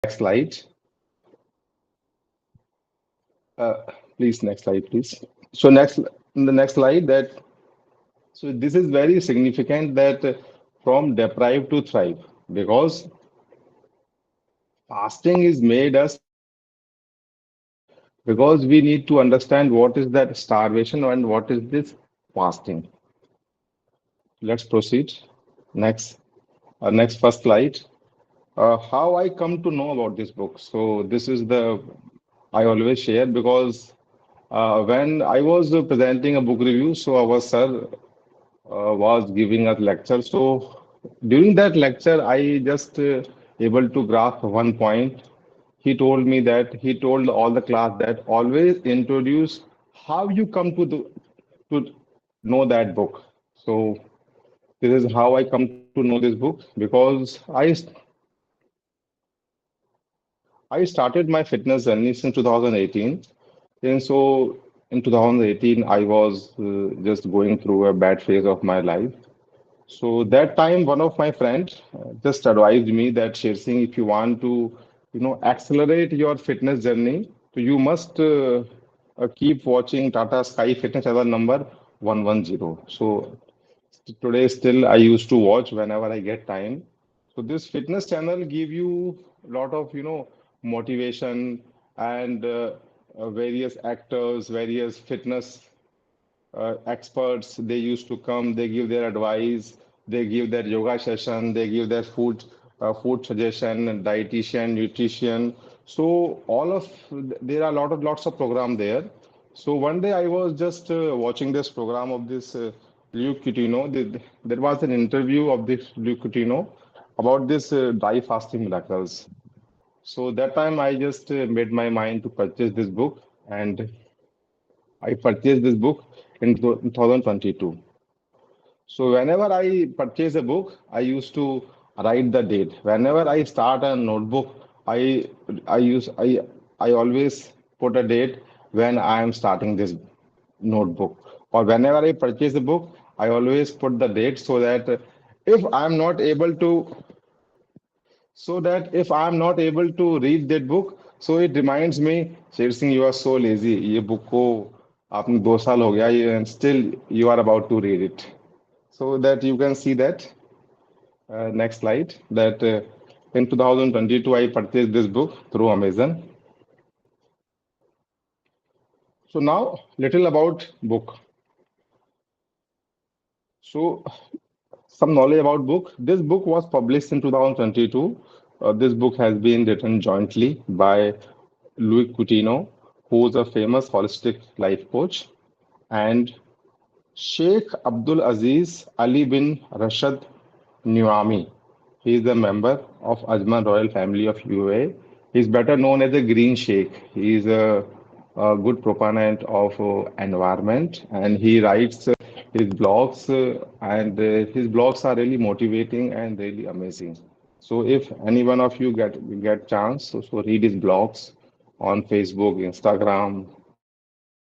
Next slide. Uh, Please, next slide, please. So in the next slide, this is very significant that from deprive to thrive, because fasting is made us because we need to understand what is that starvation and what is this fasting. Let's proceed. Next, next first slide. How I come to know about this book. So this is the I always share because when I was presenting a book review, so our sir was giving us lecture. So during that lecture, I just able to grasp one point. He told all the class that always introduce how you come to know that book. So this is how I come to know this book because I started my fitness journey since 2018. And so in 2018, I was just going through a bad phase of my life. So that time, one of my friends just advised me that Sher Singh, if you want to, accelerate your fitness journey, so you must keep watching Tata Sky Fitness Channel number 110. So today still I used to watch whenever I get time. So this fitness channel give you a lot of, motivation and various actors, various fitness experts. They used to come, they give their advice, they give their yoga session, they give their food suggestion, and dietitian, nutrition. So all of there are a lot of lots of program there. So one day I was just watching this program of this Luke Coutinho. There was an interview of this Luke Coutinho about this dry fasting miracles. So that time I just made my mind to purchase this book, and I purchased this book in 2022. So whenever I purchase a book, I used to write the date. Whenever I start a notebook, I I use I always put a date when I am starting this notebook. Or whenever I purchase a book, I always put the date so that if I am not able to if I'm not able to read that book, so it reminds me, Sher Singh, you are so lazy. ये book को आपने 2 साल हो गया, and still you are about to read it. So that you can see that next slide that in 2022 I purchased this book through Amazon. So now little about book. So some knowledge about book. This book was published in 2022. This book has been written jointly by Louis Coutinho, who is a famous holistic life coach, and Sheikh Abdul Aziz Ali bin Rashid Nuami. He is a member of Ajman royal family of UAE. He is better known as a Green Sheikh. He is a good proponent of environment, and he writes his blogs, and his blogs are really motivating and really amazing. So if any one of you get chance, so read his blogs on Facebook, Instagram,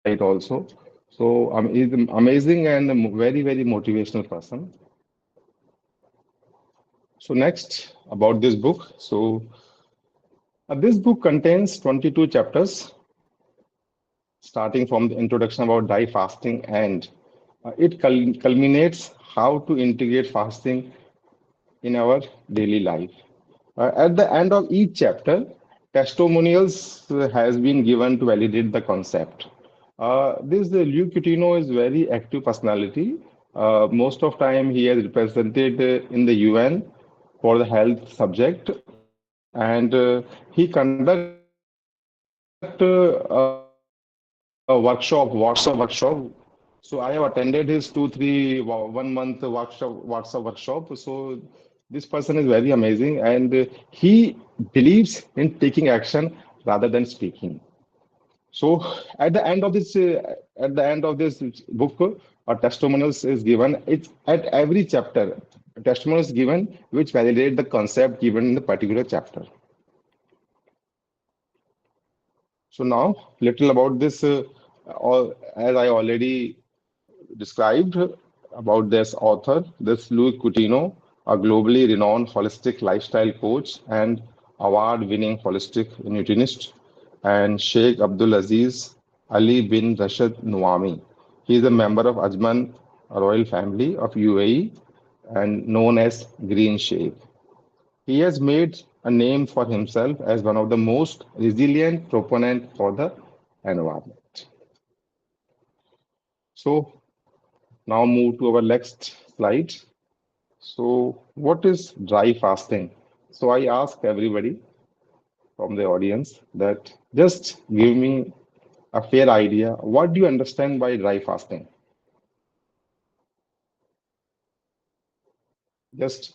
website also. So he's an amazing and a very motivational person. So next about this book. So this book contains 22 chapters, starting from the introduction about dry fasting, and it culminates how to integrate fasting in our daily life. At the end of each chapter, testimonials has been given to validate the concept. This Luke Coutinho is very active personality. Most of time he has represented in the UN for the health subject, and he conduct a WhatsApp workshop. So I have attended his 1 month WhatsApp workshop. So this person is very amazing, and he believes in taking action rather than speaking. So at the end of this book, a testimonials is given. It's at every chapter, a testimonial is given which validate the concept given in the particular chapter. So now, little about this, as I already described about this author, this Louis Coutinho, a globally renowned holistic lifestyle coach and award-winning holistic nutritionist, and Sheikh Abdul Aziz Ali bin Rashid Nuami. He is a member of Ajman royal family of UAE and known as Green Sheikh. He has made a name for himself as one of the most resilient proponent for the environment. So now move to our next slide. So what is dry fasting? So I ask everybody from the audience that just give me a fair idea. What do you understand by dry fasting? Just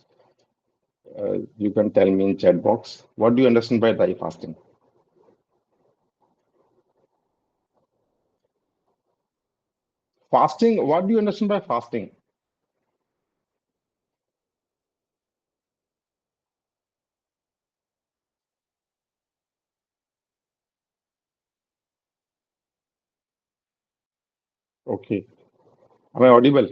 you can tell me in chat box. What do you understand by dry fasting? Fasting. What do you understand by fasting? Okay. Am I audible?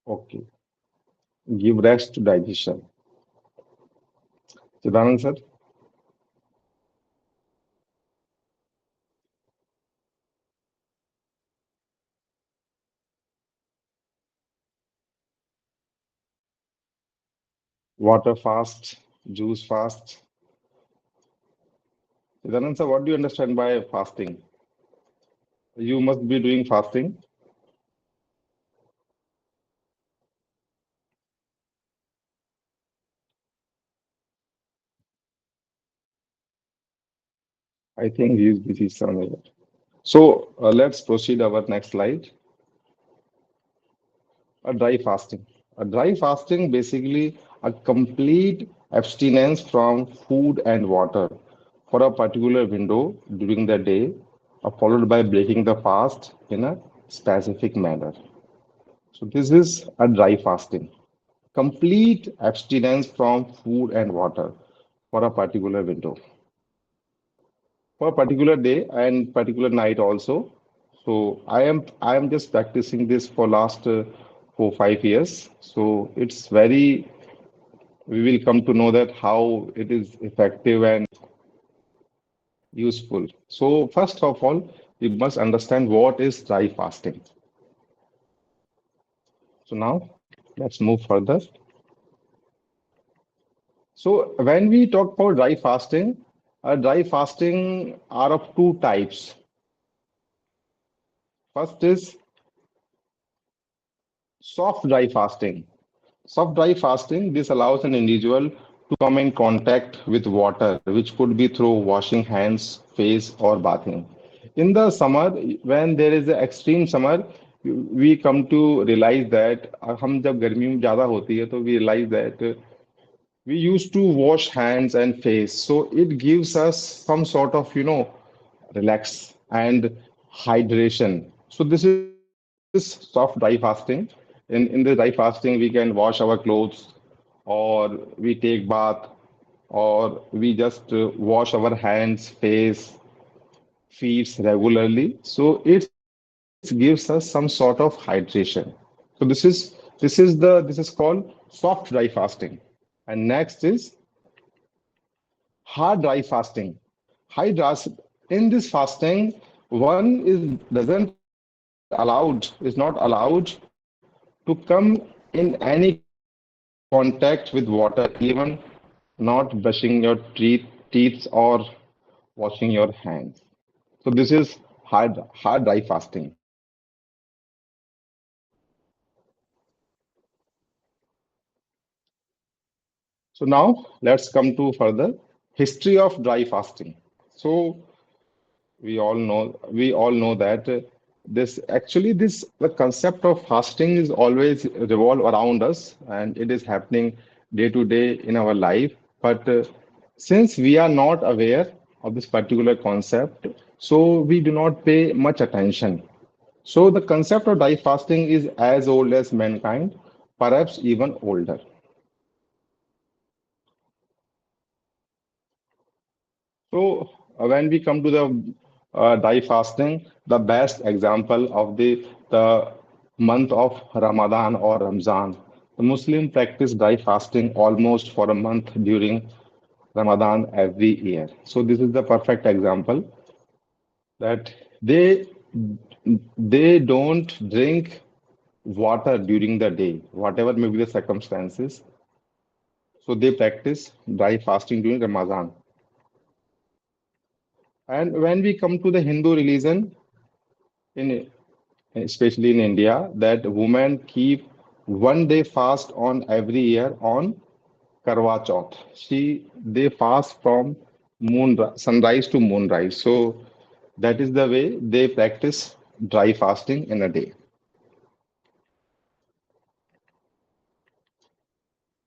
Okay. Give rest to digestion. Chidanand sir, water fast, juice fast. Chidanand sir, what do you understand by fasting? You must be doing fasting. I think he is busy somewhere. So let's proceed our next slide. A dry fasting. A dry fasting basically a complete abstinence from food and water for a particular window during the day, followed by breaking the fast in a specific manner. So this is a dry fasting. Complete abstinence from food and water for a particular window, for a particular day and particular night also. So I am just practicing this for last 4 5 years. So it's very we will come to know that how it is effective and useful. So first of all, we must understand what is dry fasting. So now let's move further. So when we talk about dry fasting are of two types. First is soft dry fasting. Soft dry fasting, this allows an individual to come in contact with water, which could be through washing hands, face, or bathing. In the summer, when there is an extreme summer, we come to realize that हम जब गर्मी में ज़्यादा होती है तो we realize that we used to wash hands and face. So it gives us some sort of, relax and hydration. So this is soft dry fasting. In the dry fasting, we can wash our clothes, or we take bath, or we just wash our hands, face, feet regularly. So it gives us some sort of hydration. So this is called soft dry fasting. And next is hard dry fasting. High dry in this fasting, one is doesn't allowed is not allowed to come in any contact with water, even not brushing your teeth or washing your hands. So this is hard dry fasting. So now let's come to further history of dry fasting. So we all know that this the concept of fasting is always revolve around us, and it is happening day to day in our life. But since we are not aware of this particular concept, so we do not pay much attention. So the concept of dry fasting is as old as mankind, perhaps even older. So when we come to the dye fasting, the best example of the month of Ramadan or Ramzan. The Muslim practice dry fasting almost for a month during Ramadan every year. So this is the perfect example that they don't drink water during the day, whatever may be the circumstances. So they practice dry fasting during Ramadan. And when we come to the Hindu religion, in especially in India, that women keep 1 day fast on every year on Karwa Chauth. They fast from sunrise to moonrise. So that is the way they practice dry fasting in a day.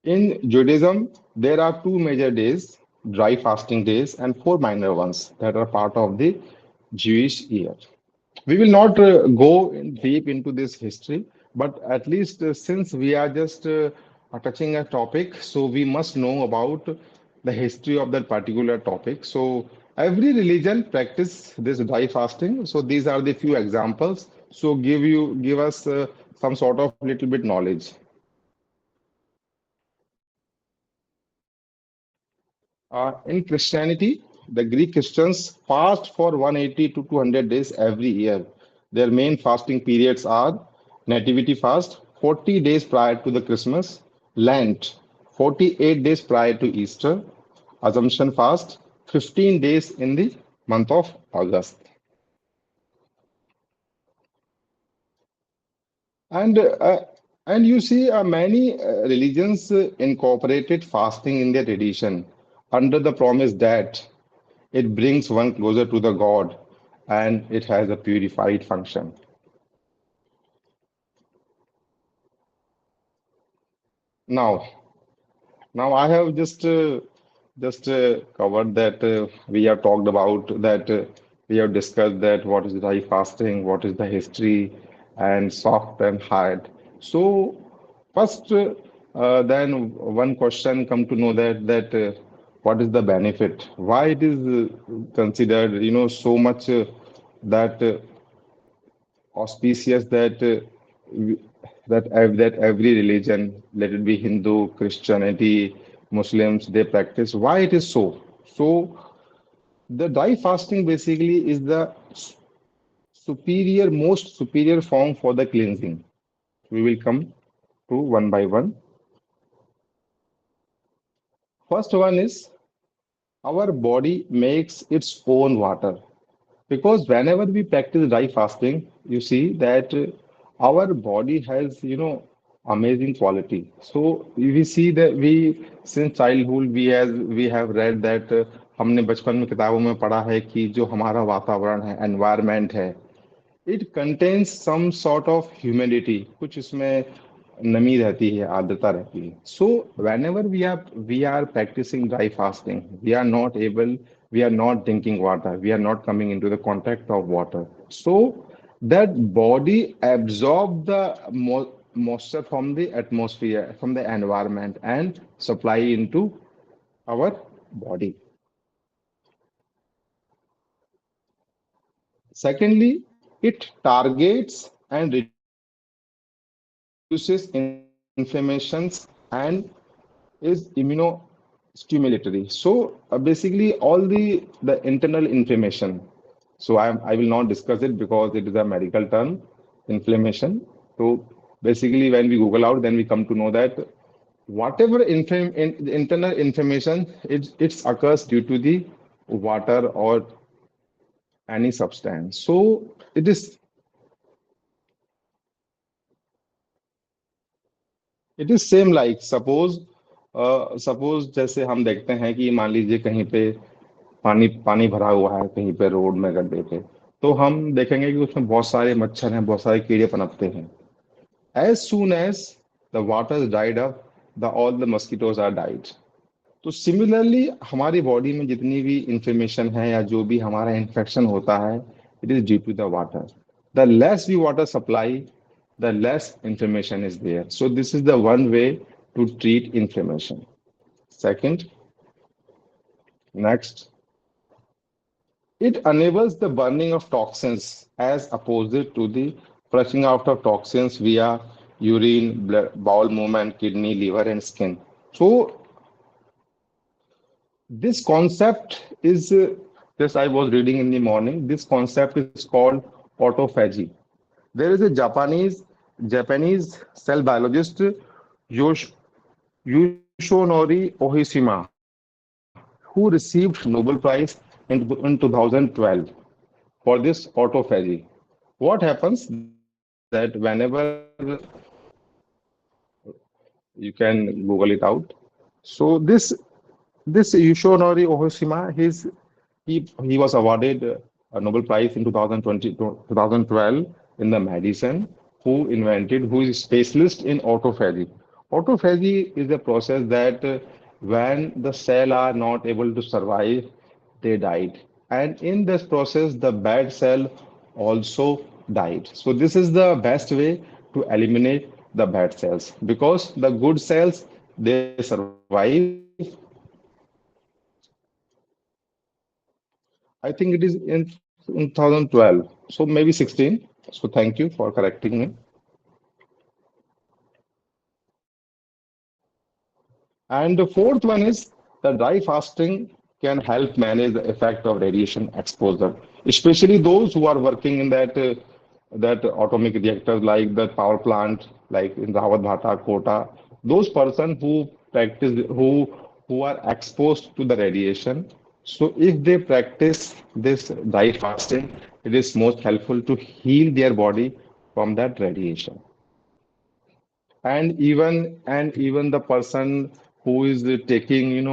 In Judaism, there are two major days, dry fasting days, and four minor ones that are part of the Jewish year. We will not go deep into this history, but at least since we are just touching a topic, so we must know about the history of that particular topic. So every religion practice this dry fasting. So these are the few examples. So give us some sort of little bit knowledge. In Christianity, the Greek Christians fast for 180 to 200 days every year. Their main fasting periods are Nativity fast, 40 days prior to the Christmas, Lent, 48 days prior to Easter, Assumption fast, 15 days in the month of August. And uh, and you see, many religions incorporated fasting in their tradition under the promise that it brings one closer to the God and it has a purified function. Now, now I have just covered that we have talked about that we have discussed that what is dry fasting, what is the history, and soft and hard. So first, then one question come to know that what is the benefit? Why it is considered so much that auspicious that every religion, let it be Hindu, Christianity, Muslims, they practice. Why it is so? So the dry fasting basically is the most superior form for the cleansing. We will come to one by one. First one is our body makes its own water. Because whenever we practice dry fasting, you see that our body has, amazing quality. So we see that since childhood, we have read that हमने बचपन में किताबों में पढ़ा है कि जो हमारा वातावरण है, environment है, it contains some sort of humidity, कुछ इसमें नमी रहती है, आर्द्रता रहती है. So whenever we are practicing dry fasting, we are not drinking water, we are not coming into the contact of water. So that body absorb the moisture from the atmosphere, from the environment, and supply into our body. Secondly, it targets and reduces inflammations and is immunostimulatory. So basically, all the internal inflammation. So I will not discuss it because it is a medical term, inflammation. So basically, when we Google out, then we come to know that whatever internal inflammation, it occurs due to the water or any substance. So it is same like suppose जैसे हम देखते हैं कि मान लीजिए कहीं पे पानी पानी भरा हुआ है कहीं पे रोड में गड्ढे पे तो हम देखेंगे कि उसमें बहुत सारे मच्छर हैं बहुत सारे कीड़े पनपते हैं as soon as the water is dried up all the mosquitoes are died. तो सिमिलरली हमारी बॉडी में जितनी भी इंफॉर्मेशन है या जो भी हमारा इन्फेक्शन होता है it is due to the water the less we water supply the less information is there so this is the one way to treat inflammation second next it enables the burning of toxins as opposed to the flushing out of toxins via urine, blood, bowel movement, kidney, liver, and skin. So this concept is this I was reading in the morning. This concept is called autophagy. There is a Japanese cell biologist Yosh, Yoshinori Ohishima who received Nobel Prize in 2012 for this autophagy. What happens that whenever you can Google it out. So this Yoshinori Ohishima, he was awarded a Nobel Prize in 2020, 2012 in the medicine, who is specialist in autophagy. Autophagy is a process that when the cell are not able to survive, they died. And in this process, the bad cell also died. So this is the best way to eliminate the bad cells because the good cells they survive. I think it is in 2012, so maybe 16. So thank you for correcting me. And the fourth one is the dry fasting can help manage the effect of radiation exposure, especially those who are working in that atomic reactors like the power plant, like in Rawat Bhata, Kota. Those person who practice who are exposed to the radiation. So if they practice this dry fasting, it is most helpful to heal their body from that radiation. And even the person who is taking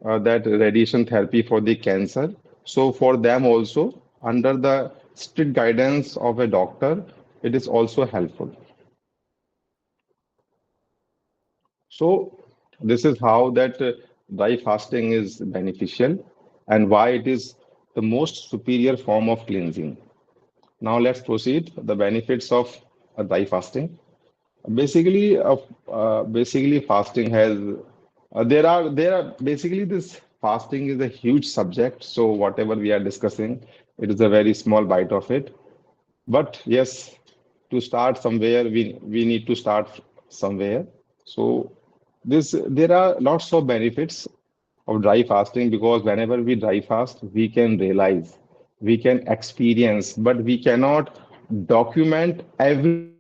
that radiation therapy for the cancer, so for them also under the strict guidance of a doctor it is also helpful. So this is how that dry fasting is beneficial and why it is the most superior form of cleansing. Now let's proceed the benefits of dry fasting. Basically, fasting has there are basically this fasting is a huge subject. So whatever we are discussing, it is a very small bite of it. But yes, to start somewhere, we need to start somewhere. So this there are lots of benefits of dry fasting because whenever we dry fast, we can realize, we can experience, but we cannot document every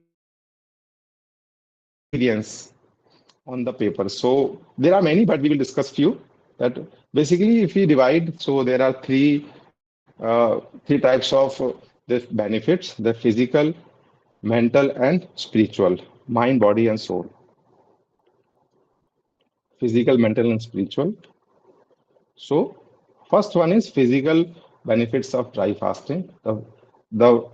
experience on the paper. So there are many, but we will discuss few. That basically, if we divide, so there are three types of the benefits: the physical, mental, and spiritual, mind, body, and soul. Physical, mental, and spiritual. So first one is physical benefits of dry fasting. The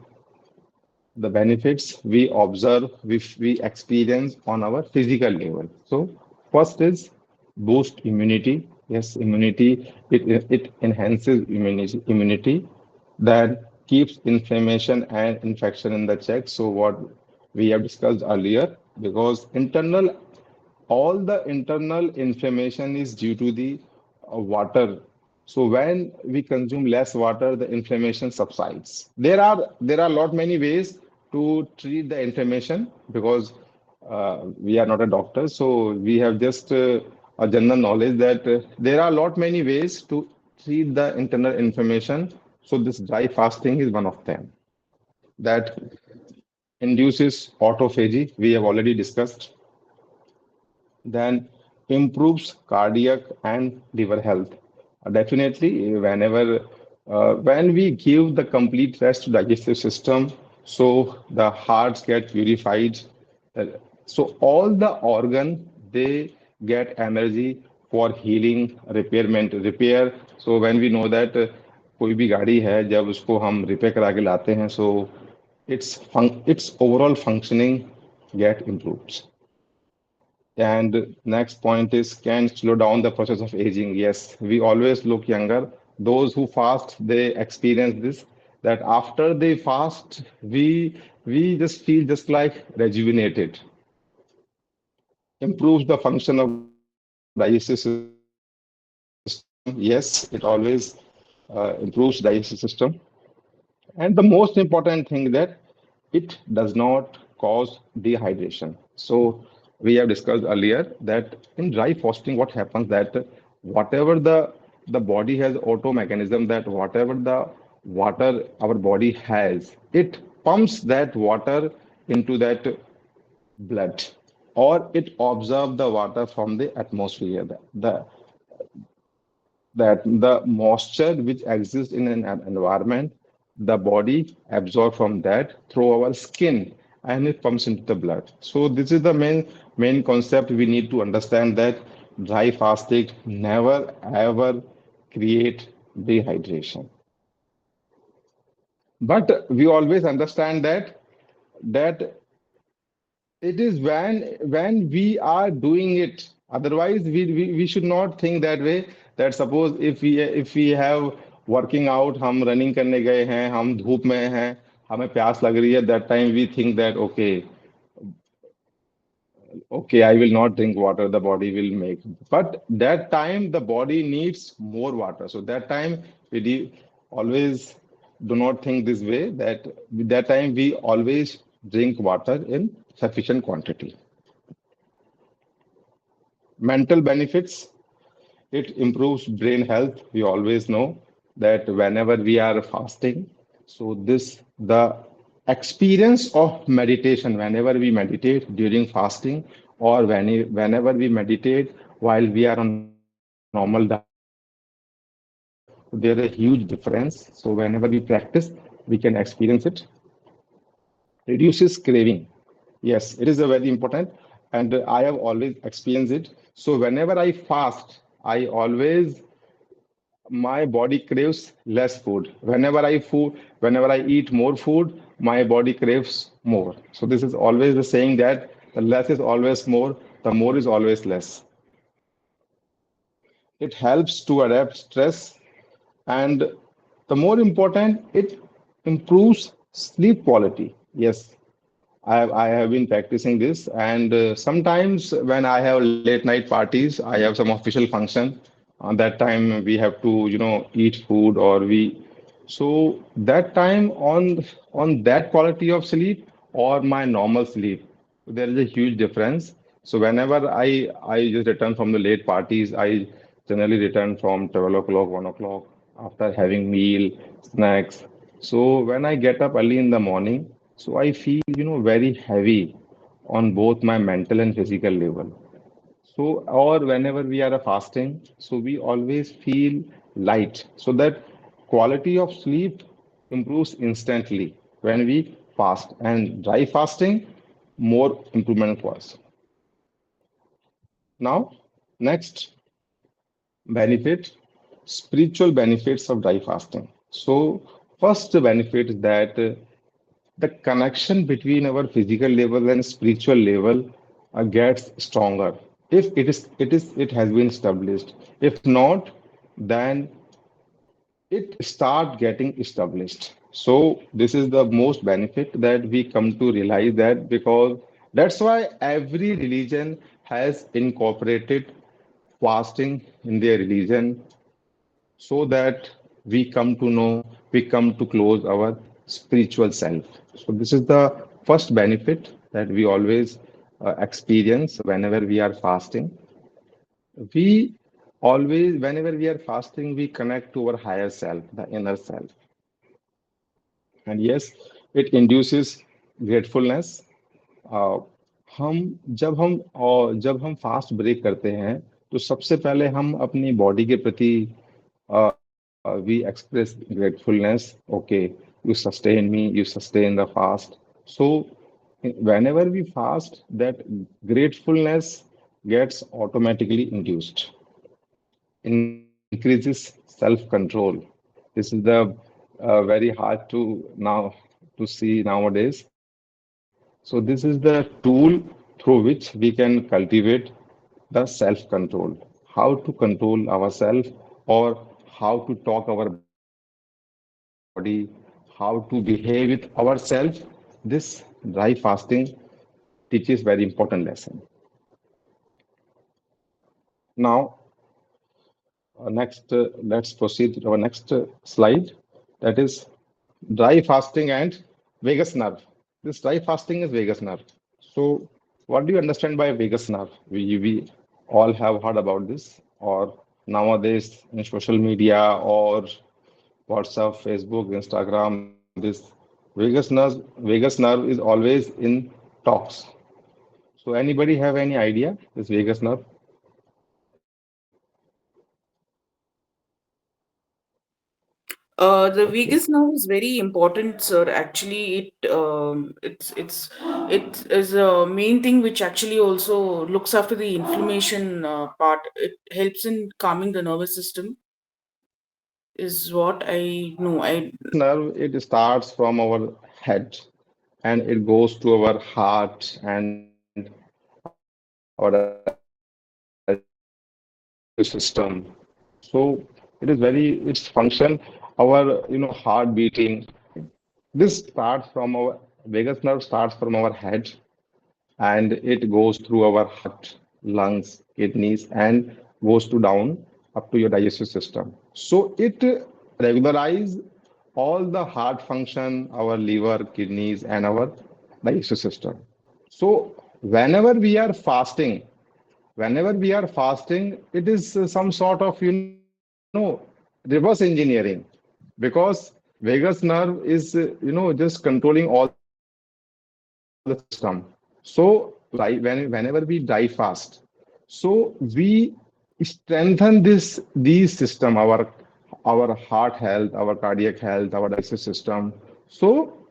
the benefits we observe, we experience on our physical level. So first is boost immunity. Yes, immunity, it enhances immunity, that keeps inflammation and infection in the check. So what we have discussed earlier, because all the internal inflammation is due to the water. So when we consume less water, the inflammation subsides. There are lot many ways to treat the inflammation because we are not a doctor, so we have just a general knowledge that there are lot many ways to treat the internal inflammation. So this dry fasting is one of them that induces autophagy. We have already discussed, then improves cardiac and liver health. Definitely, when we give the complete rest to digestive system, so the hearts get purified. uh, so all the organ they get energy for healing, repair. So when we know that कोई भी गाड़ी है जब उसको हम repair करा के लाते हैं, so its overall functioning get improved. And next point is can slow down the process of aging. Yes, we always look younger. Those who fast, they experience this, that after they fast, we just feel just like rejuvenated. Improves the function of digestive system. Yes, it always improves digestive system. And the most important thing that it does not cause dehydration. So we have discussed earlier that in dry fasting, what happens that whatever the body has auto mechanism that whatever the water our body has, it pumps that water into that blood, or it absorbs the water from the atmosphere. That the moisture which exists in an environment, the body absorbs from that through our skin and it pumps into the blood. So this is the main concept we need to understand that dry fasting never ever create dehydration. But we always understand that it is when we are doing it. Otherwise, we should not think that way. That suppose if we have working out, हम running करने गए हैं, हम धूप में हैं, हमें प्यास लग रही है. That time we think that okay, I will not drink water. The body will make. But that time the body needs more water. So that time always do not think this way. That time we always drink water in sufficient quantity. Mental benefits, it improves brain health. We always know that whenever we are fasting, so this the experience of meditation, whenever we meditate during fasting or whenever we meditate while we are on normal diet, so there is a huge difference. So whenever we practice, we can experience it. Reduces craving. Yes, it is a very important, and I have always experienced it. So whenever I fast, I always my body craves less food. Whenever I eat more food, my body craves more. So this is always the saying that the less is always more, the more is always less. It helps to adapt stress, and the more important, it improves sleep quality. Yes, I have been practicing this, and sometimes when I have late night parties, I have some official function. On that time, we have to, eat food, or so that time on that quality of sleep or my normal sleep, there is a huge difference. So whenever I just return from the late parties, I generally return from 12 o'clock, 1 o'clock after having meal, snacks. So when I get up early in the morning, so I feel, very heavy on both my mental and physical level. So, or whenever we are fasting, so we always feel light. So that quality of sleep improves instantly when we fast. And dry fasting, more improvement was. Now, next benefit, spiritual benefits of dry fasting. So, first benefit is that the connection between our physical level and spiritual level gets stronger if it has been established. If not, then it start getting established. So this is the most benefit that we come to realize, that because that's why every religion has incorporated fasting in their religion, so that we come to know, we come to close our spiritual self. So, this is the first benefit that we always experience whenever we are fasting. We always, whenever we are fasting, we connect to our higher self, the inner self. And yes, it induces gratefulness. अ, हम जब हम fast break करते हैं, तो सबसे पहले हम अपनी बॉडी के प्रति we express gratefulness. Okay, you sustain me, you sustain the fast. So whenever we fast, that gratefulness gets automatically induced, increases self-control. This is the very hard to now to see nowadays. So this is the tool through which we can cultivate the self-control. How to control ourselves, or how to talk our body, how to behave with ourselves. This dry fasting teaches very important lesson. Now, let's proceed to our next slide. That is dry fasting and vagus nerve. This dry fasting is vagus nerve. So, what do you understand by vagus nerve? We all have heard about this, or nowadays in social media or WhatsApp, Facebook, Instagram, this Vegas nerve is always in talks. So, anybody have any idea this vagus nerve? The Okay. Vegas nerve is very important, sir. Actually, it is a main thing which actually also looks after the inflammation part. It helps in calming the nervous system, is what I know. I Vagus nerve, it starts from our head and it goes to our heart and our digestive system. So it is very, its function, our, heart beating. This starts from our vagus nerve starts from our head and it goes through our heart, lungs, kidneys, and goes to down up to your digestive system. So it regularize all the heart function, our liver, kidneys, and our digestive system. So whenever we are fasting, it is some sort of, reverse engineering because vagus nerve is, just controlling all the system. So whenever we dry fast, so we strengthen these system, our heart health, our cardiac health, our digestive system. So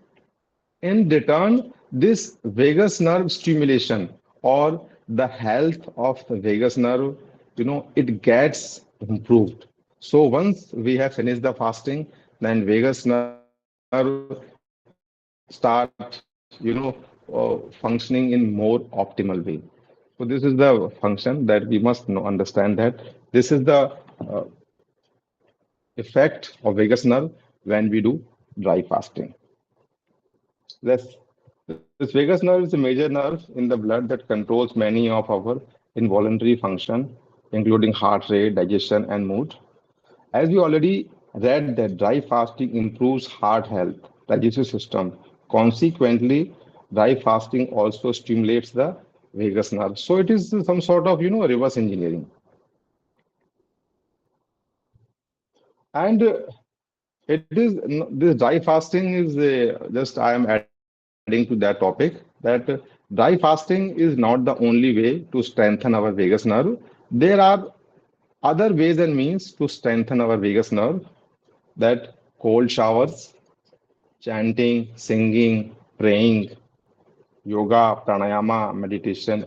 in return, this vagus nerve stimulation or the health of the vagus nerve, it gets improved. So once we have finished the fasting, then vagus nerve start, functioning in more optimal way. So this is the function that we must know, understand that this is the uh, effect of vagus nerve when we do dry fasting. This, this vagus nerve is a major nerve in the blood that controls many of our involuntary function, including heart rate, digestion, and mood. As we already read that dry fasting improves heart health, digestive system. Consequently, dry fasting also stimulates the vagus nerve. So it is some sort of, reverse engineering. And it is this dry fasting is just I am adding to that topic that dry fasting is not the only way to strengthen our vagus nerve. There are other ways and means to strengthen our vagus nerve that cold showers, chanting, singing, praying, yoga, pranayama, meditation,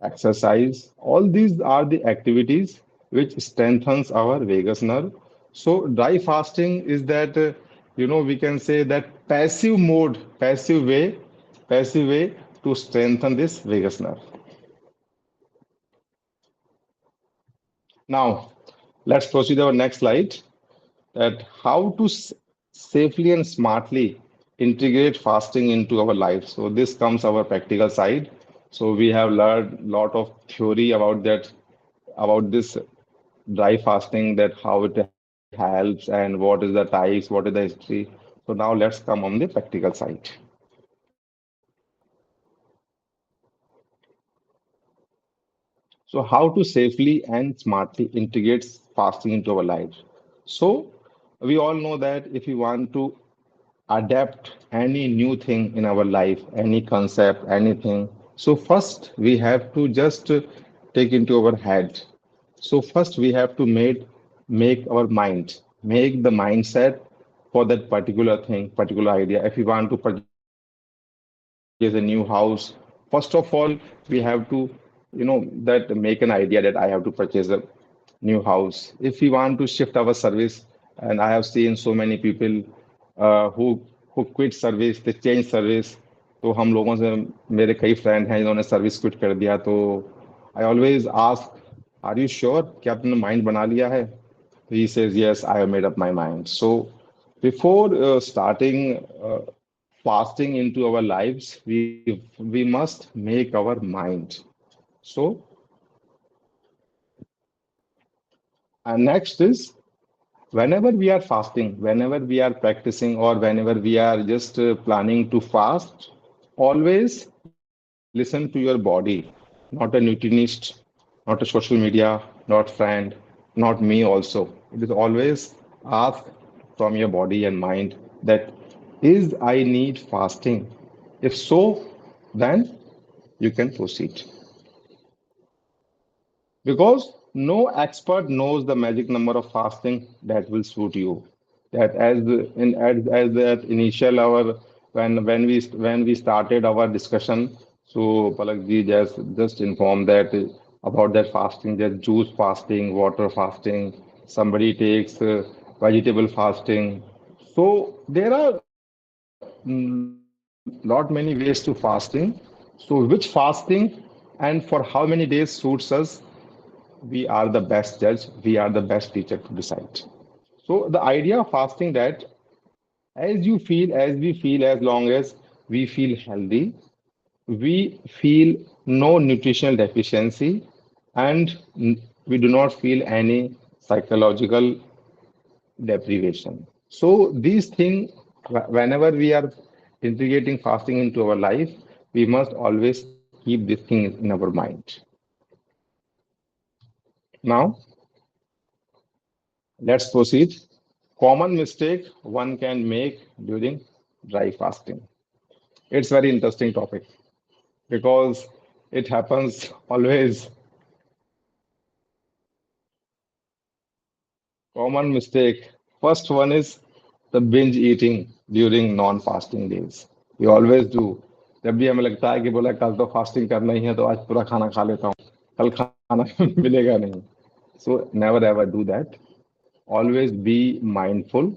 exercise. All these are the activities which strengthens our vagus nerve. So dry fasting is that we can say that passive way to strengthen this vagus nerve. Now let's proceed to our next slide. That how to safely and smartly integrate fasting into our life. So this comes our practical side. So we have learned a lot of theory about that, about this dry fasting, that how it helps and what is the types, what is the history. So now let's come on the practical side. So how to safely and smartly integrate fasting into our lives. So we all know that if we want to adapt any new thing in our life, any concept, anything. So first we have to just take into our head. So first we have to make our mind, make the mindset for that particular thing, particular idea. If we want to purchase a new house, first of all we have to, that make an idea that I have to purchase a new house. If we want to shift our service, and I have seen so many people who quit service they change service तो हम लोगों से मेरे कई friend हैं जिन्होंने service quit कर दिया तो I always ask are you sure कि आपने माइंड बना लिया है he says yes I have made up my mind. So before starting fasting into our lives we must make our mind. So next is Whenever we are fasting, whenever we are practicing, or whenever we are just planning to fast, always listen to your body, not a nutritionist, not a social media, not friend, not me also. It is always ask from your body and mind that is I need fasting? If so, then you can proceed. Because no expert knows the magic number of fasting that will suit you. That as that initial our when we started our discussion, so Palak ji just informed that about that fasting, that juice fasting, water fasting, somebody takes vegetable fasting. So there are lot many ways to fasting. So which fasting and for how many days suits us, we are the best judge, we are the best teacher to decide. So the idea of fasting that as we feel, as long as we feel healthy, we feel no nutritional deficiency, and we do not feel any psychological deprivation. So these things, whenever we are integrating fasting into our life, we must always keep this thing in our mind. Now, let's proceed. Common mistake one can make during dry fasting. It's very interesting topic because it happens always. Common mistake. First one is the binge eating during non-fasting days. We always do. जब भी हमें लगता है कि बोला कल तो fasting करना ही है तो आज पूरा खाना खा लेता हूँ कल खाना मिलेगा नहीं so never ever do that. Always be mindful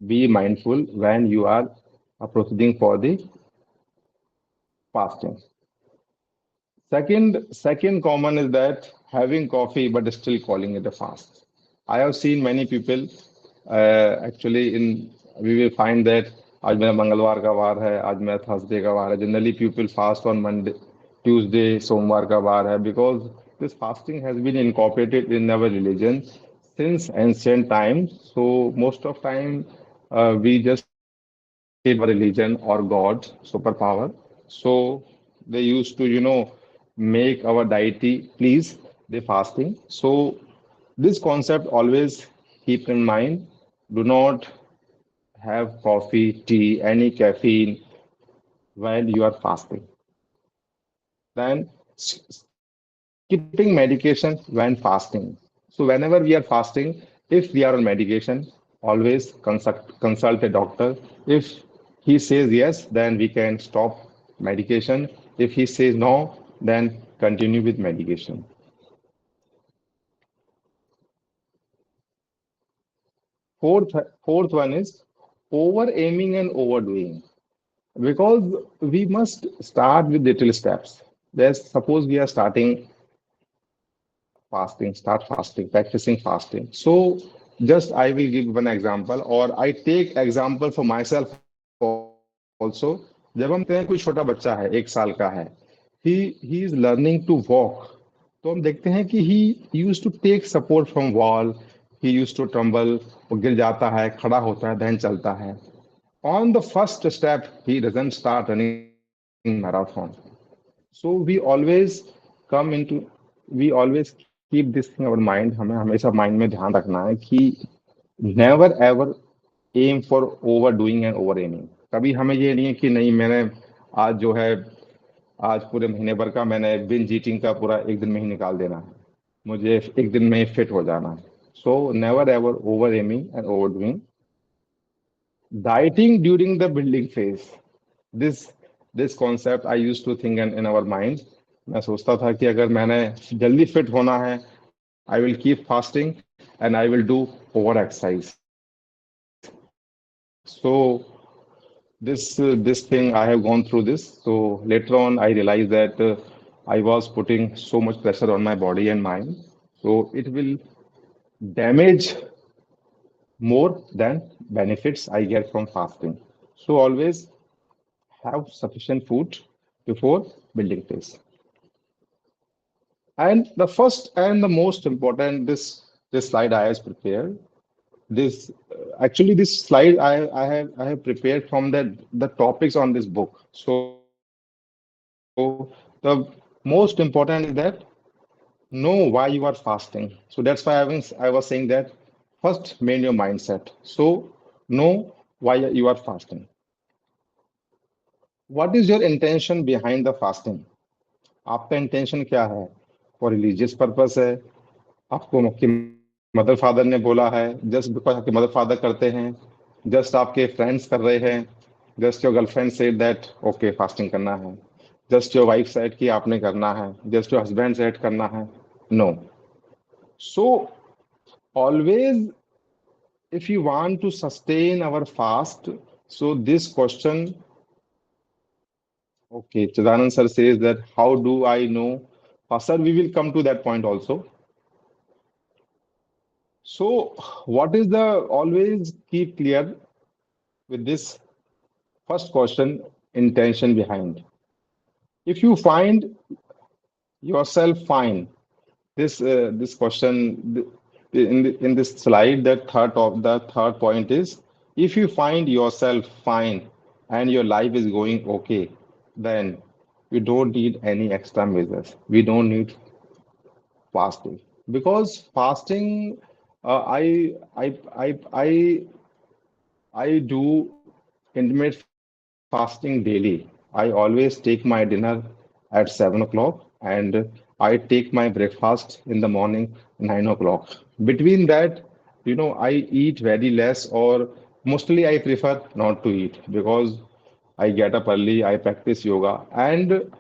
when you are proceeding for the fasting. Second common is that having coffee but still calling it a fast. I have seen many people actually in we will find that आज मेरा मंगलवार का वार है आज मेरा Thursday का वार है generally people fast on Monday Tuesday सोमवार का वार है because this fasting has been incorporated in our religion since ancient times. So most of time we just imitate our religion or God superpower. So they used to make our deity please the fasting. So this concept always keep in mind. Do not have coffee, tea, any caffeine while you are fasting. Then skipping medication when fasting. So whenever we are fasting, if we are on medication, always consult a doctor. If he says yes, then we can stop medication. If he says no, then continue with medication. Fourth one is over aiming and overdoing. Because we must start with little steps. Let's suppose we are starting fasting, start fasting, practicing fasting. So just I will give one example, or I take example for myself also. जब हम देखते हैं कोई छोटा बच्चा है 1 साल का है he is learning to walk. तो हम देखते हैं कि he used to take support from wall, he used to tumble, वो गिर जाता है, खड़ा होता है, then चलता है. On the first step, he doesn't start running marathon. So we always keep this thing in our mind. हमें हमेशा माइंड में ध्यान रखना है कि never ever aim for overdoing and over aiming. कभी हमें ये नहीं है कि नहीं मैंने आज जो है आज पूरे महीने भर का मैंने बिंज ईटिंग का पूरा एक दिन में ही निकाल देना है मुझे एक दिन में ही फिट हो जाना है so never ever over aiming and over doing dieting during the building phase. This concept I used to think in our mind. मैं सोचता था कि अगर मैंने जल्दी फिट होना है I will keep fasting and I will do over exercise. So this thing I have gone through this. So later on I realized that I was putting so much pressure on my body and mind. So it will damage more than benefits I get from fasting. So always have sufficient food before building phase. And the first and the most important, this this slide I have prepared. This actually this slide I have prepared from the topics on this book. So the most important is that know why you are fasting. So that's why I was saying that first main your mindset. So know why you are fasting. What is your intention behind the fasting? आपका intention क्या है? For religious purpose है? आपको आपकी mother father ने बोला है, just because आपके मदर फादर करते हैं, जस्ट आपके फ्रेंड्स कर रहे हैं, just your girlfriend said that okay fasting करना है, जस्ट योर वाइफ सेड कि आपने करना है, जस्ट योर हस्बैंड सेड करना है. No. So always, if you want to sustain our fast, so this question, okay, Chidanand sir says that how do I know? Sir, we will come to that point also. So, what is the always keep clear with this first question intention behind? If you find yourself fine, this question in this slide, the third point is if you find yourself fine and your life is going okay, then you don't need any extra measures. We don't need fasting because fasting, I do intermittent fasting daily. I always take my dinner at 7 o'clock and I take my breakfast in the morning 9 o'clock. Between that, I eat very less or mostly I prefer not to eat because I get up early, I practice yoga, and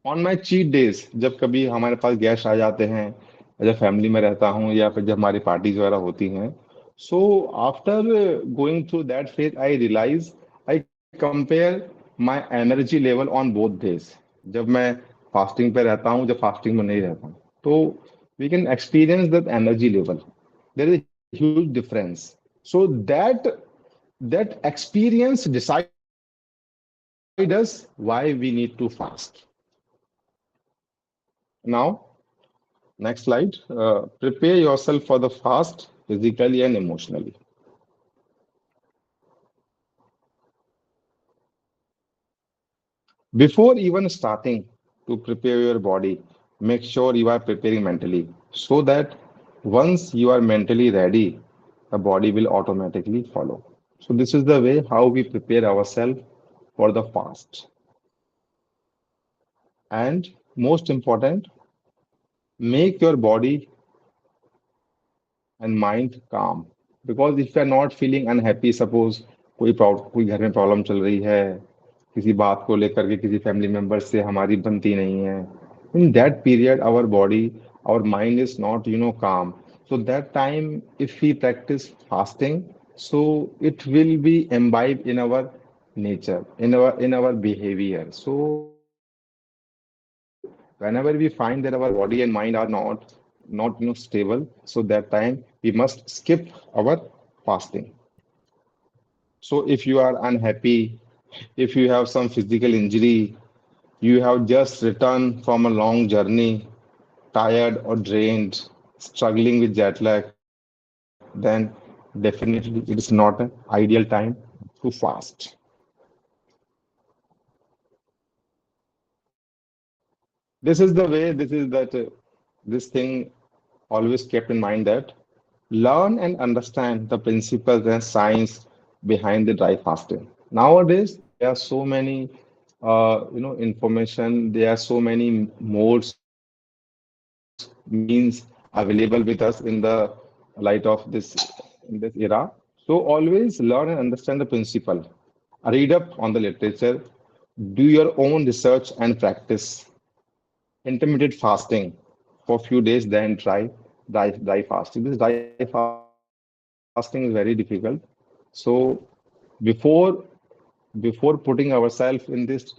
on my cheat days जब कभी हमारे पास guest आ जाते हैं, जब family में रहता हूँ या फिर जब हमारी पार्टीज वगैरह होती हैं, so after going through that phase I realise I compare my energy level on both days. जब मैं फास्टिंग पे रहता हूँ, जब फास्टिंग में नहीं रहता हूँ, तो we can experience that energy level. There is huge difference. So that experience decide us why we need to fast. Now, next slide. Prepare yourself for the fast physically and emotionally. Before even starting to prepare your body, make sure you are preparing mentally so that once you are mentally ready, the body will automatically follow. So, this is the way how we prepare ourselves for the fast. And most important, make your body and mind calm. Because if you are not feeling unhappy, suppose कोई घर में problem चल रही है, किसी बात को लेकर के किसी फैमिली मेंबर से हमारी बनती नहीं है, in that period our mind is not calm. So that time if we practice fasting, so it will be imbibed in our nature, in our behavior. So whenever we find that our body and mind are not stable, so that time we must skip our fasting. So if you are unhappy, if you have some physical injury, you have just returned from a long journey, tired or drained, struggling with jet lag, then definitely it is not an ideal time to fast. This is the way, this thing always kept in mind that learn and understand the principles and science behind the dry fasting. Nowadays, there are so many, information. There are so many modes, means available with us in the light of in this era. So always learn and understand the principle. Read up on the literature, do your own research and practice intermittent fasting for a few days, then dry fasting. This dry fasting is very difficult. So before before putting ourselves in this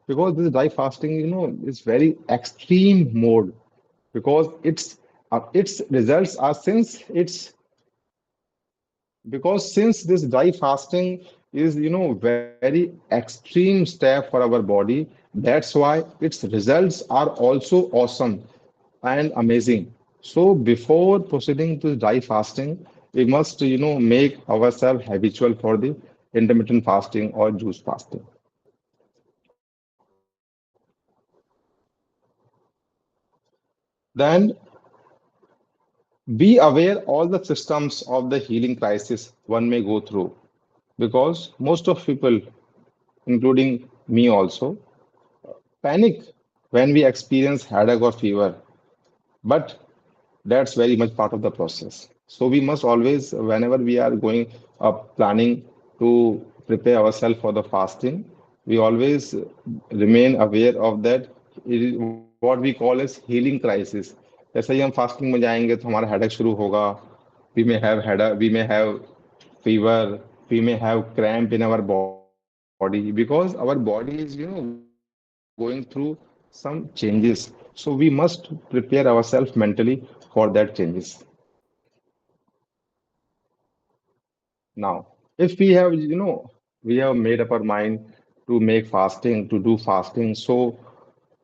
because this dry fasting, is very extreme mode because its results are since this dry fasting is very extreme step for our body. That's why its results are also awesome and amazing. So before proceeding to dry fasting, we must, make ourselves habitual for the intermittent fasting or juice fasting. Then be aware all the systems of the healing crisis one may go through because most of people, including me also, panic when we experience headache or fever. But that's very much part of the process. So we must always, whenever we are going planning to prepare ourselves for the fasting, we always remain aware of that. It is what we call as healing crisis. जैसे ही हम fasting में जाएंगे तो हमारा headache शुरू होगा. We may have headache, we may have fever, we may have cramp in our body because our body is, going through some changes. So we must prepare ourselves mentally for that changes. Now, if we have made up our mind to make fasting, to do fasting, so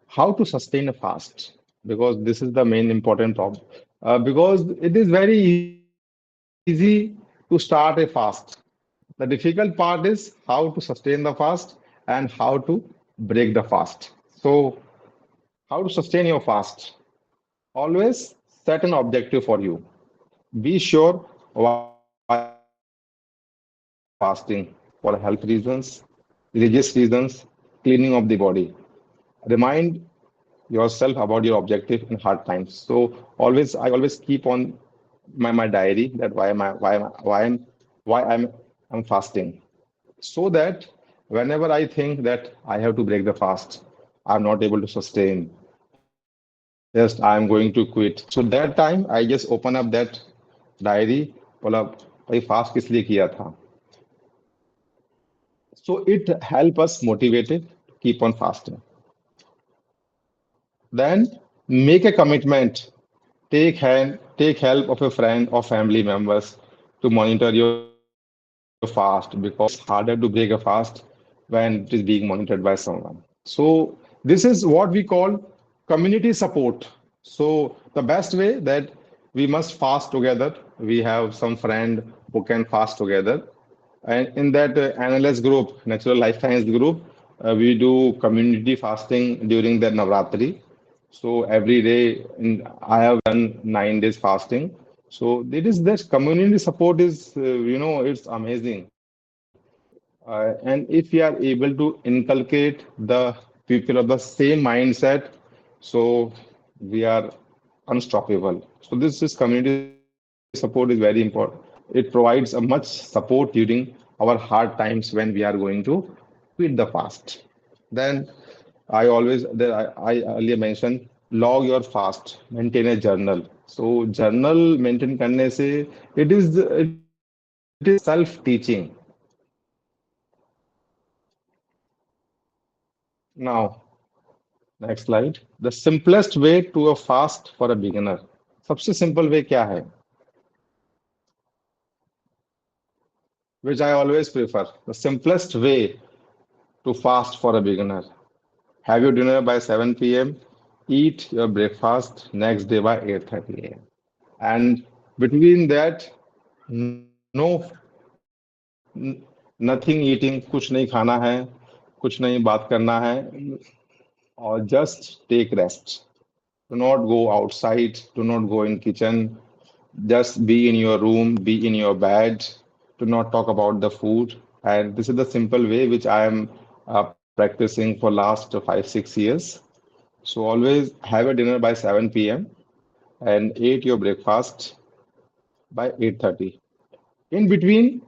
how to sustain a fast? Because this is the main important problem. Because it is very easy to start a fast. The difficult part is how to sustain the fast and how to break the fast. So, how to sustain your fast? Always set an objective for you. Be sure why you are fasting for health reasons, religious reasons, cleaning of the body. Remind yourself about your objective in hard times. So I always keep on my diary that why I'm fasting. So that whenever I think that I have to break the fast, I'm not able to sustain, just I'm going to quit. So that time I just open up that diary बोला भाई fast किस लिए किया था so it help us motivated to keep on fasting. Then make a commitment. Take help of a friend or family members to monitor your fast because it's harder to break a fast when it is being monitored by someone. So this is what we call community support. So the best way that we must fast together. We have some friend who can fast together. And in that analyst group, Natural Life Science group, we do community fasting during the Navratri. So every day, I have done 9 days fasting. So it is this community support is, it's amazing. And if we are able to inculcate the people of the same mindset, so we are unstoppable. So this is community support is very important. It provides a much support during our hard times when we are going to quit the fast. Then I earlier mentioned log your fast, maintain a journal. So journal maintain करने से it is self teaching. Now next slide. The simplest way to a fast for a beginner. सबसे simple way क्या है? Which I always prefer. The simplest way to fast for a beginner. Have your dinner by 7 p.m. Eat your breakfast next day by 8:30 a.m. And between that, nothing eating, कुछ नहीं खाना है, कुछ नहीं बात करना है, or just take rest. Do not go outside, do not go in kitchen, just be in your room, be in your bed, do not talk about the food. And this is the simple way which I am practicing for last 5 6 years. So always have a dinner by 7 p.m. and eat your breakfast by 8:30. In between,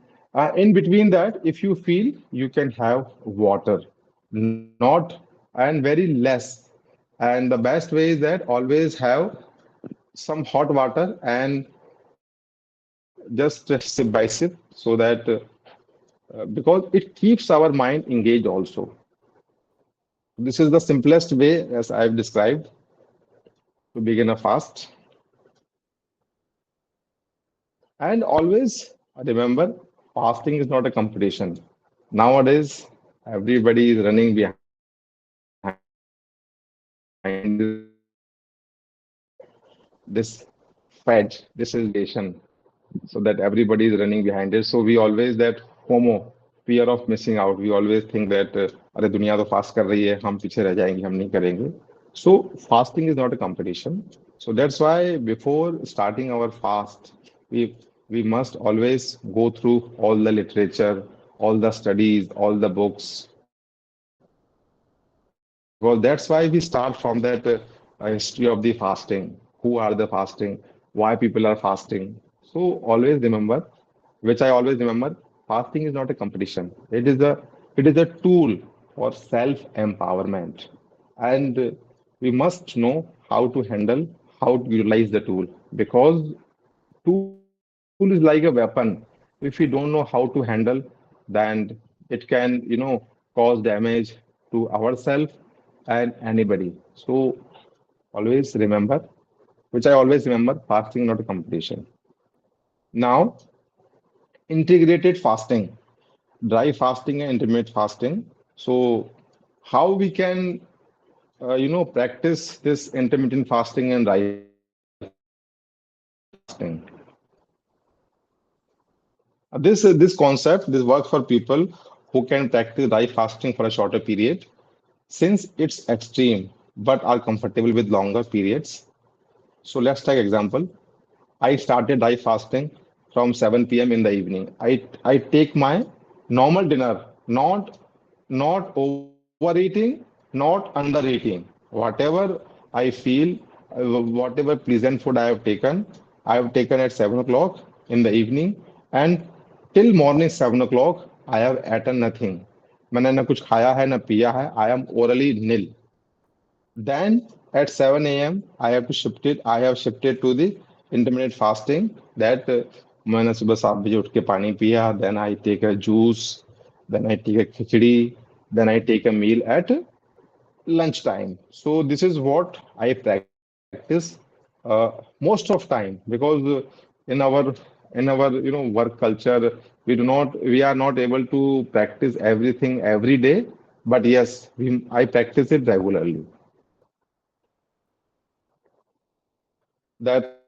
in between that, if you feel you can have water, not and very less. And the best way is that always have some hot water and just sip by sip so that because it keeps our mind engaged also. This is the simplest way, as I've described, to begin a fast. And always remember, fasting is not a competition. Nowadays, everybody is running behind this. fad. This is fashion, so that everybody is running behind it. So we always that FOMO, fear of missing out. We always think that अरे दुनिया तो fast कर रही है, हम पीछे रह जाएंगे, हम नहीं करेंगे. So fasting is not a competition. So that's why before starting our fast, we we must always go through all the literature, all the studies, all the books, because that's why we start from that history of the fasting. Who are the fasting? Why people are fasting? So always remember, which I always remember, fasting is not a competition. It is a tool for self-empowerment, and we must know how to handle, how to utilize the tool, because tool is like a weapon. If we don't know how to handle, then it can, cause damage to ourselves and anybody. So always remember, which I always remember, fasting not a competition. Now, integrated fasting, dry fasting and intermittent fasting. So how we can, practice this intermittent fasting and dry fasting? This concept, this works for people who can practice dry fasting for a shorter period, since it's extreme but are comfortable with longer periods. So let's take example. I started dry fasting from 7 p.m. in the evening. I take my normal dinner, not overeating, not undereating. Whatever I feel, whatever pleasant food I have taken at 7 o'clock in the evening, and till morning 7 o'clock, I have eaten nothing. मैंने ना कुछ खाया है ना पिया है. I am orally nil. Then at 7 a.m. I have shifted to the intermittent fasting that मैंने सुबह 7 बजे उठ के पानी पिया, then I take a juice, then I take a khichdi, then I take a meal at lunchtime. So this is what I practice most of time, because in our work culture, we are not able to practice everything every day, but yes, I practice it regularly. That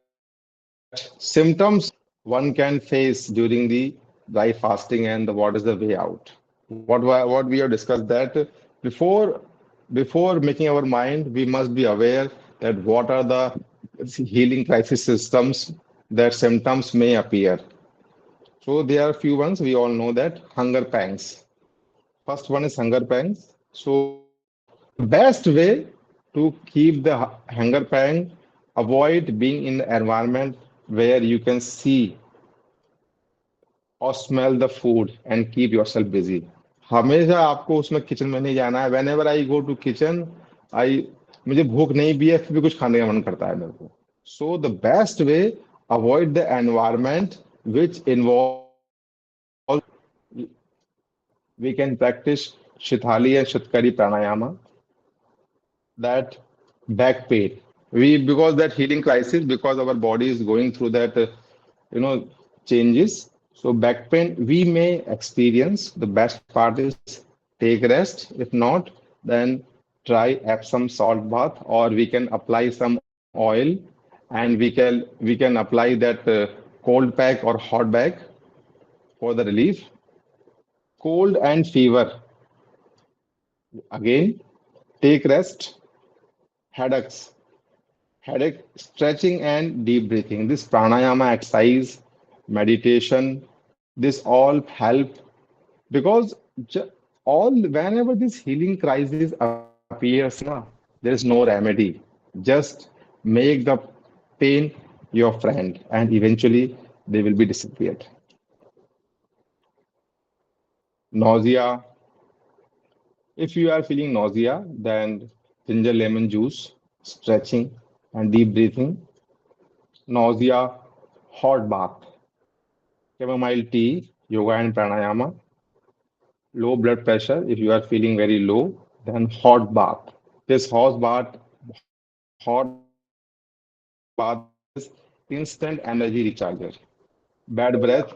symptoms one can face during the dry fasting, and what is the way out. What we have discussed, that before making our mind, we must be aware that what are the healing crisis systems that symptoms may appear. So there are few ones we all know, that hunger pangs. First one is hunger pangs. So the best way to keep the hunger pang, avoid being in the environment where you can see or smell the food and keep yourself busy. हमेशा आपको उसमें kitchen में नहीं जाना है. Whenever I go to kitchen, I मुझे भूख नहीं भी है, फिर भी कुछ खाने का मन करता है मेरे को. So the best way, avoid the environment which involves, we can practice Shithali and Shatkari pranayama, that back pain. We, because that healing crisis, because our body is going through that you know changes. So back pain we may experience. The best part is take rest. If not, then try Epsom salt bath, or we can apply some oil, and we can apply that cold pack or hot bag for the relief. Cold and fever, again, take rest. Headaches, headache, stretching and deep breathing. This pranayama exercise, meditation, this all help, because all whenever this healing crisis appears, na, there is no remedy. Just make the pain your friend, and eventually they will be disappeared. Nausea. If you are feeling nausea, then ginger lemon juice, stretching and deep breathing. Nausea, hot bath, chamomile tea, yoga and pranayama. Low blood pressure, if you are feeling very low, then hot bath. This hot bath is instant energy recharger. Bad breath,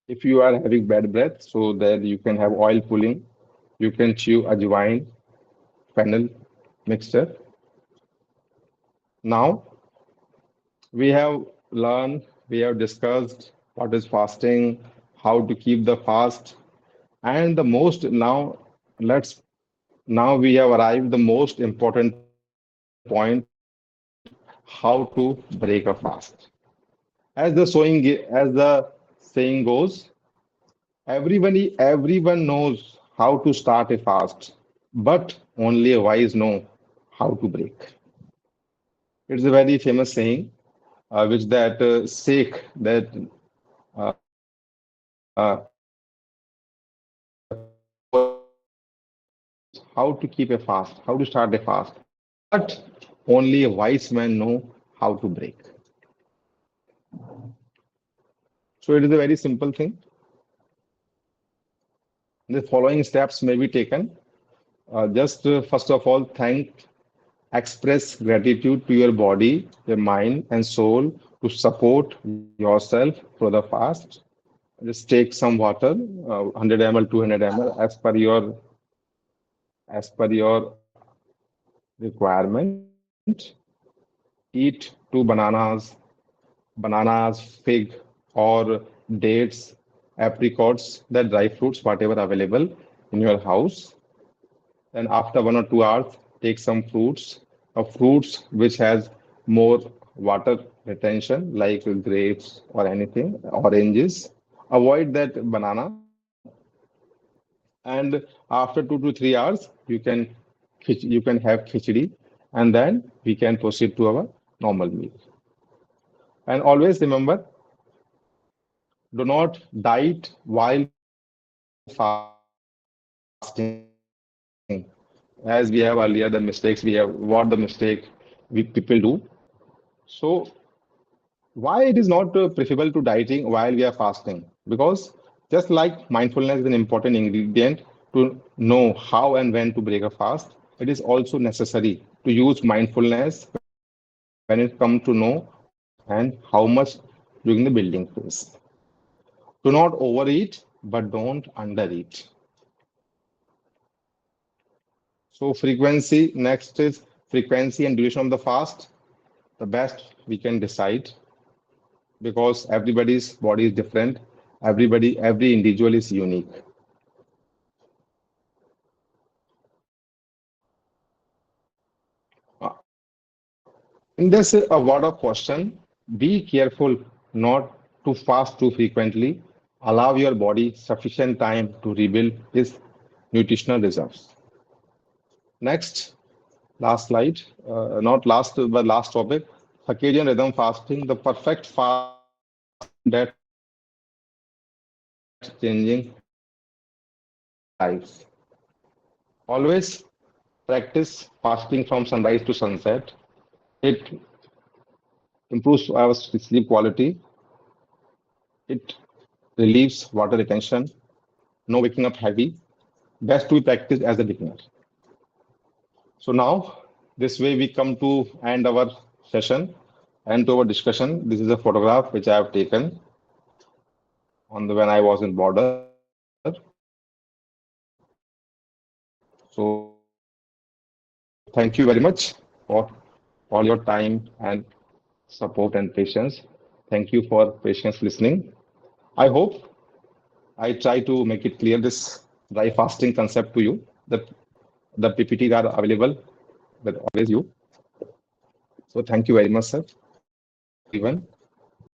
if you are having bad breath, so there you can have oil pulling. You can chew ajwain, fennel mixture. Now we have learned, we have discussed what is fasting, how to keep the fast, and the most let's now we have arrived the most important point, how to break a fast. As the saying goes, everyone knows how to start a fast, but only a wise know how to break. It's a very famous saying, which that Sikh that the poet knows how to keep a fast, how to start a fast, but only a wise man know how to break. So it is a very simple thing. The following steps may be taken. Just first of all, express gratitude to your body, your mind, and soul to support yourself for the fast. Just take some water, 100 ml, 200 ml, as per your requirement. Eat two bananas, fig, or dates, apricots, the dry fruits, whatever available in your house. And after 1 or 2 hours, take some fruits which has more water retention, like grapes or anything, oranges. Avoid that banana. And after 2 to 3 hours, you can have khichdi, and then we can proceed to our normal meal. And always remember, do not diet while fasting. As we have earlier the mistakes what the mistake we people do. So why it is not preferable to dieting while we are fasting? Because just like mindfulness is an important ingredient to know how and when to break a fast, it is also necessary to use mindfulness when it comes to know when and how much during the building phase. Do not overeat, but don't undereat. So frequency, next is frequency and duration of the fast. The best we can decide because everybody's body is different. Every individual is unique. In this a word of caution, be careful not to fast too frequently. Allow your body sufficient time to rebuild its nutritional reserves. Next, last slide, not last, but last topic, circadian rhythm fasting, the perfect fasting that changing our lives. Always practice fasting from sunrise to sunset. It improves our sleep quality. It relieves water retention. No waking up heavy. Best to be practiced as a beginner. So now, this way we come to end our session and to our discussion. This is a photograph which I have taken when I was in border. So thank you very much for all your time and support and patience. Thank you for patience listening. I hope I try to make it clear this dry fasting concept to you. The PPTs are available with always you. So thank you very much, sir. Thank you, everyone.